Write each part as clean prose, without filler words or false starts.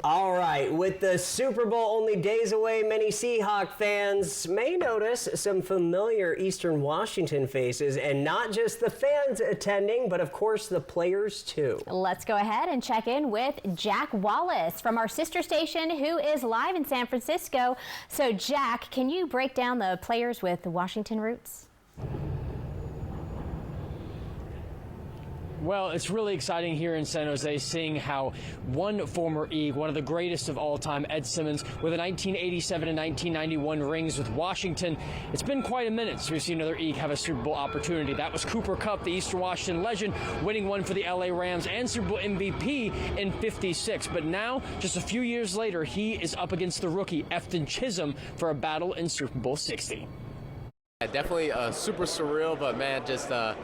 All right, with the Super Bowl only days away, many Seahawks fans may notice some familiar Eastern Washington faces, and not just the fans attending, but of course the players too. Let's go ahead and check in with Jack Wallace from our sister station, who is live in San Francisco. So Jack, can you break down the players with Washington roots? Well, it's really exciting here in San Jose seeing how one former Eag, one of the greatest of all time, Ed Simmons, with the 1987 and 1991 rings with Washington. It's been quite a minute since we've seen another Eag have a Super Bowl opportunity. That was Cooper Kupp, the Eastern Washington legend, winning one for the LA Rams and Super Bowl MVP in '56. But now, just a few years later, he is up against the rookie, Efton Chisholm, for a battle in Super Bowl 60. Yeah, definitely super surreal, but man, just the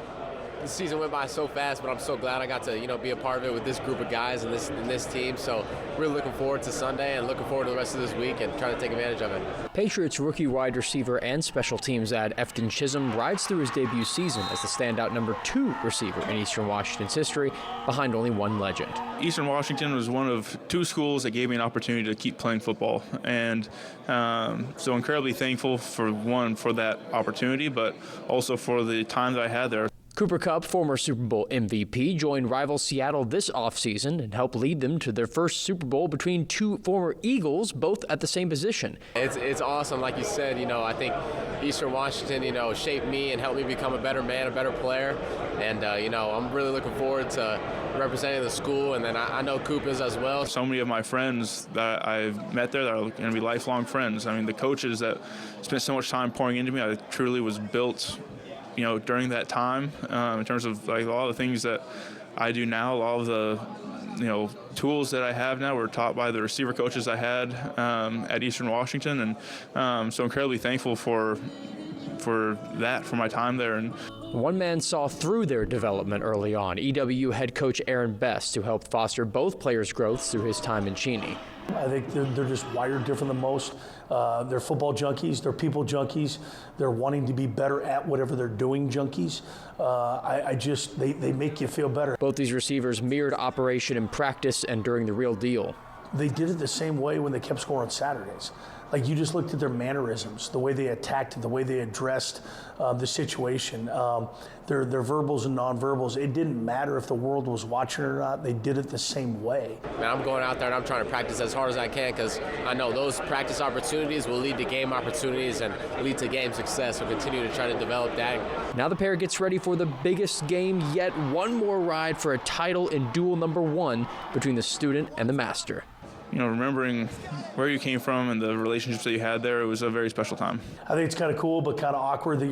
season went by so fast, but I'm so glad I got to, be a part of it with this group of guys and this team. So really looking forward to Sunday and looking forward to the rest of this week and trying to take advantage of it. Patriots rookie wide receiver and special teams add Efton Chisholm rides through his debut season as the standout #2 receiver in Eastern Washington's history, behind only one legend. Eastern Washington was one of two schools that gave me an opportunity to keep playing football, and so incredibly thankful for that opportunity, but also for the time that I had there. Cooper Kupp, former Super Bowl MVP, joined rival Seattle this offseason and helped lead them to their first Super Bowl between two former Eagles, both at the same position. It's awesome. Like you said, I think Eastern Washington, shaped me and helped me become a better man, a better player. And, I'm really looking forward to representing the school, and then I know Coop is as well. So many of my friends that I've met there that are going to be lifelong friends. I mean, the coaches that spent so much time pouring into me, I truly was built during that time, in terms of like all the things that I do now, all of the tools that I have now were taught by the receiver coaches I had at Eastern Washington, and so incredibly thankful for my time there. And one man saw through their development early on, EW head coach Aaron Best, who helped foster both players' growth through his time in Cheney. I think they're just wired different than most. They're football junkies, they're people junkies, they're wanting to be better at whatever they're doing junkies. They make you feel better. Both these receivers mirrored operation in practice and during the real deal. They did it the same way when they kept scoring on Saturdays. Like, you just looked at their mannerisms, the way they attacked it, the way they addressed the situation, their verbals and nonverbals. It didn't matter if the world was watching or not. They did it the same way. Man, I'm going out there and I'm trying to practice as hard as I can, because I know those practice opportunities will lead to game opportunities and lead to game success. So continue to try to develop that. Now the pair gets ready for the biggest game yet, one more ride for a title in duel #1 between the student and the master. Remembering where you came from and the relationships that you had there, it was a very special time. I think it's kind of cool, but kind of awkward that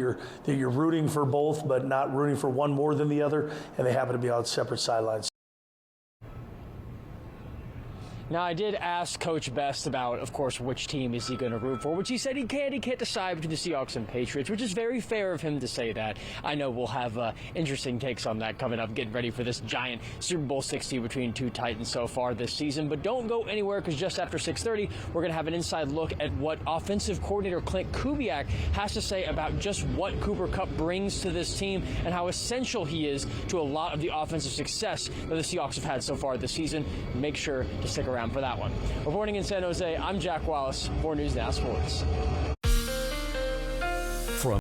you're rooting for both, but not rooting for one more than the other, and they happen to be on separate sidelines. Now, I did ask Coach Best about, of course, which team is he going to root for, which he said he can't decide between the Seahawks and Patriots, which is very fair of him to say that. I know we'll have interesting takes on that coming up, getting ready for this giant Super Bowl 60 between two Titans so far this season. But don't go anywhere, because just after 6:30, we're going to have an inside look at what offensive coordinator Clint Kubiak has to say about just what Cooper Kupp brings to this team and how essential he is to a lot of the offensive success that the Seahawks have had so far this season. Make sure to stick around for that one. Reporting in San Jose, I'm Jack Wallace for News Now Sports.